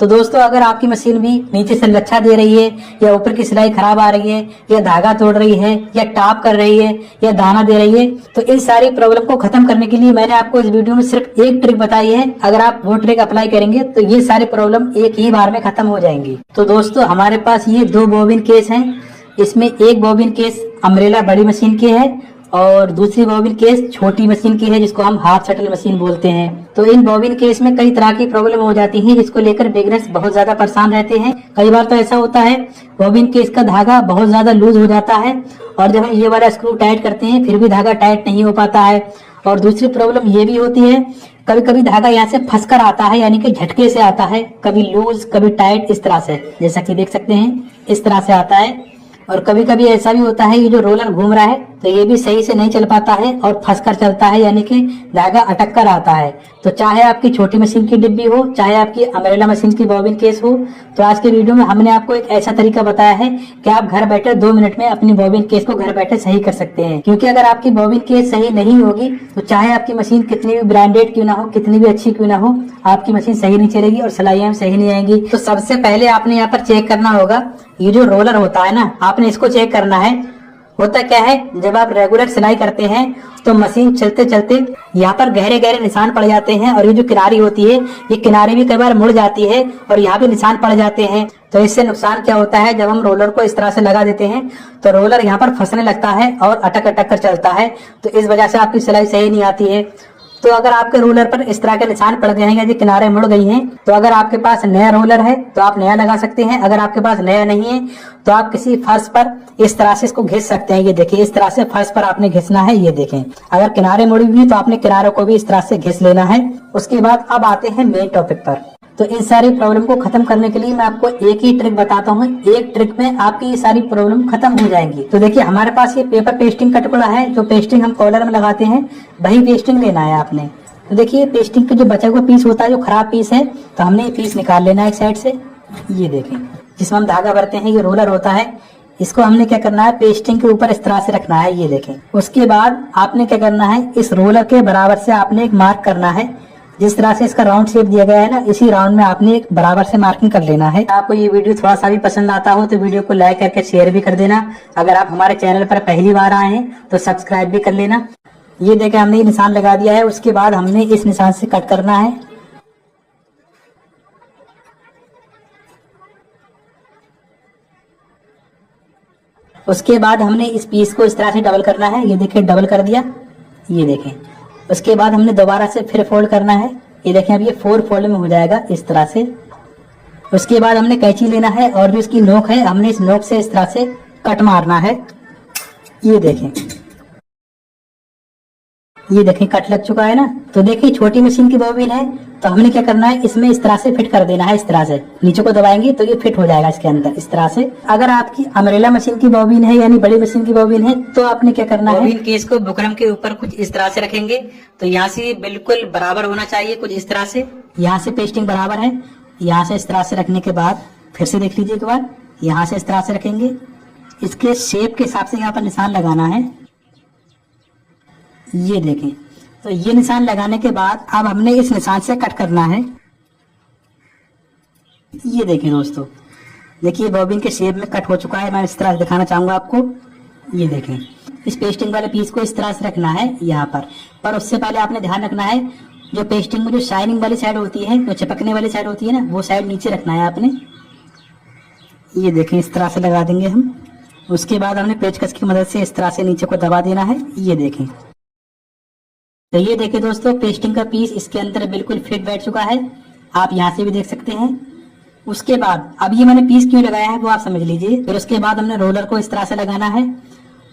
तो दोस्तों अगर आपकी मशीन भी नीचे से लच्छा दे रही है या ऊपर की सिलाई खराब आ रही है या धागा तोड़ रही है या टाप कर रही है या दाना दे रही है, तो इन सारी प्रॉब्लम को खत्म करने के लिए मैंने आपको इस वीडियो में सिर्फ एक ट्रिक बताई है। अगर आप वो ट्रिक अप्लाई करेंगे तो ये सारी प्रॉब्लम एक ही बार में खत्म हो जाएंगी। तो दोस्तों हमारे पास ये 2 बॉबिन केस हैं। इसमें एक बॉबिन केस अम्ब्रेला बड़ी मशीन की है और दूसरी बॉबिन केस छोटी मशीन की है, जिसको हम हाफ शटल मशीन बोलते हैं। तो इन बॉबिन केस में कई तरह की प्रॉब्लम हो जाती है, जिसको लेकर बिगिनर्स बहुत ज्यादा परेशान रहते हैं। कई बार तो ऐसा होता है बॉबिन केस का धागा बहुत ज्यादा लूज हो जाता है और जब हम ये वाला स्क्रू टाइट करते हैं फिर भी धागा टाइट नहीं हो पाता है। और दूसरी प्रॉब्लम ये भी होती है, कभी कभी धागा यहाँ से फंस कर आता है, यानी कि झटके से आता है, कभी लूज कभी टाइट, इस तरह से, जैसा कि देख सकते हैं इस तरह से आता है। और कभी कभी ऐसा भी होता है ये जो रोलर घूम रहा है तो ये भी सही से नहीं चल पाता है और फंस कर चलता है, यानी कि धागा अटक कर आता है। तो चाहे आपकी छोटी मशीन की डिब्बी हो, चाहे आपकी अम्ब्रेला मशीन की बॉबिन केस हो, तो आज के वीडियो में हमने आपको एक ऐसा तरीका बताया है कि आप घर बैठे 2 मिनट में अपनी बॉबिन केस को घर बैठे सही कर सकते हैं। क्योंकि अगर आपकी बॉबिन केस सही नहीं होगी तो चाहे आपकी मशीन कितनी भी ब्रांडेड क्यों ना हो, कितनी भी अच्छी क्यों ना हो, आपकी मशीन सही नहीं चलेगी और सिलाइयां सही नहीं आएंगी। तो सबसे पहले आपने यहाँ पर चेक करना होगा, ये जो रोलर होता है ना, आपने इसको चेक करना है। होता क्या है, जब आप रेगुलर सिलाई करते हैं तो मशीन चलते चलते यहाँ पर गहरे गहरे निशान पड़ जाते हैं और ये जो किनारी होती है ये किनारी भी कई बार मुड़ जाती है और यहाँ भी निशान पड़ जाते हैं। तो इससे नुकसान क्या होता है, जब हम रोलर को इस तरह से लगा देते हैं तो रोलर यहाँ पर फंसने लगता है और अटक अटक कर चलता है, तो इस वजह से आपकी सिलाई सही नहीं आती है। तो अगर आपके रोलर पर इस तरह के निशान पड़ गए हैं या जो किनारे मुड़ गई हैं, तो अगर आपके पास नया रोलर है तो आप नया लगा सकते हैं। अगर आपके पास नया नहीं है तो आप किसी फर्श पर इस तरह से इसको घिस सकते हैं। ये देखिए इस तरह से फर्श पर आपने घिसना है। ये देखें, अगर किनारे मुड़ी हुई तो आपने किनारों को भी इस तरह से घिस लेना है। उसके बाद अब आते हैं मेन टॉपिक पर। तो इन सारी प्रॉब्लम को खत्म करने के लिए मैं आपको एक ही ट्रिक बताता हूँ। एक ट्रिक में आपकी ये सारी प्रॉब्लम खत्म हो जाएंगी। तो देखिए हमारे पास ये पेपर पेस्टिंग का टुकड़ा है, जो पेस्टिंग हम कॉलर में लगाते हैं, वही पेस्टिंग लेना है आपने। तो देखिए पेस्टिंग का जो बचा हुआ पीस होता है, जो खराब पीस है, तो हमने ये पीस निकाल लेना है एक साइड से। ये देखें, जिसमें हम धागा भरते हैं, ये रोलर होता है, इसको हमने क्या करना है, पेस्टिंग के ऊपर इस तरह से रखना है। ये देखें, उसके बाद आपने क्या करना है, इस रोलर के बराबर से आपने एक मार्क करना है। जिस तरह से इसका राउंड शेप दिया गया है ना, इसी राउंड में आपने एक बराबर से मार्किंग कर लेना है। आपको ये वीडियो थोड़ा सा भी पसंद आता हो तो वीडियो को लाइक करके शेयर भी कर देना। अगर आप हमारे चैनल पर पहली बार आए हैं तो सब्सक्राइब भी कर लेना। ये देखें, हमने ये निशान लगा दिया है। उसके बाद हमने इस निशान से कट करना है। उसके बाद हमने इस पीस को इस तरह से डबल करना है। ये देखें, डबल कर दिया। ये देखें, उसके बाद हमने दोबारा से फिर फोल्ड करना है। ये देखें, अब ये 4 फोल्ड में हो जाएगा इस तरह से। उसके बाद हमने कैंची लेना है और जो इसकी नोक है, हमने इस नोक से इस तरह से कट मारना है। ये देखें, ये देखें कट लग चुका है ना। तो देखिए छोटी मशीन की बॉबिन है तो हमने क्या करना है, इसमें इस तरह से फिट कर देना है। इस तरह से नीचे को दबाएंगे तो ये फिट हो जाएगा इसके अंदर इस तरह से। अगर आपकी अम्ब्रेला मशीन की बॉबिन है, यानी बड़ी मशीन की बॉबिन है, तो आपने क्या करना है, बॉबिन केस को बुकरम के ऊपर कुछ इस तरह से रखेंगे। तो यहाँ से बिल्कुल बराबर होना चाहिए, कुछ इस तरह से। यहाँ से पेस्टिंग बराबर है। यहाँ से इस तरह से रखने के बाद फिर से देख लीजिए एक बार, यहाँ से इस तरह से रखेंगे। इसके शेप के हिसाब से यहाँ पर निशान लगाना है। ये देखें, तो ये निशान लगाने के बाद अब हमने इस निशान से कट करना है। ये देखें दोस्तों, देखिए बॉबिन के शेप में कट हो चुका है। मैं इस तरह से दिखाना चाहूंगा आपको। ये देखें, इस पेस्टिंग वाले पीस को इस तरह से रखना है यहाँ पर उससे पहले आपने ध्यान रखना है, जो पेस्टिंग में जो शाइनिंग वाली साइड होती है, जो चिपकने वाली साइड होती है ना, वो साइड नीचे रखना है आपने। ये देखें, इस तरह से लगा देंगे हम। उसके बाद हमने पेचकस की मदद से इस तरह से नीचे को दबा देना है। ये देखें, तो ये देखिए दोस्तों, पेस्टिंग का पीस इसके अंदर बिल्कुल फिट बैठ चुका है। आप यहाँ से भी देख सकते हैं। उसके बाद अब ये मैंने पीस क्यों लगाया है वो आप समझ लीजिए। फिर उसके बाद हमने रोलर को इस तरह से लगाना है।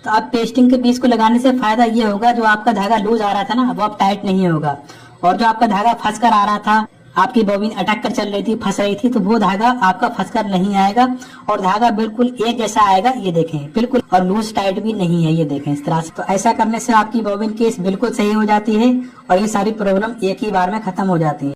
तो अब पेस्टिंग के पीस को लगाने से फायदा ये होगा, जो आपका धागा लूज आ रहा था ना, वो अब टाइट नहीं होगा। और जो आपका धागा फंस कर आ रहा था, आपकी बॉबिन अटक कर चल रही थी, फंस रही थी, तो वो धागा आपका फंस कर नहीं आएगा और धागा बिल्कुल एक जैसा आएगा। ये देखें, बिल्कुल, और लूज टाइट भी नहीं है। ये देखें इस तरह से। तो ऐसा करने से आपकी बॉबिन केस बिल्कुल सही हो जाती है और ये सारी प्रॉब्लम एक ही बार में खत्म हो जाती है।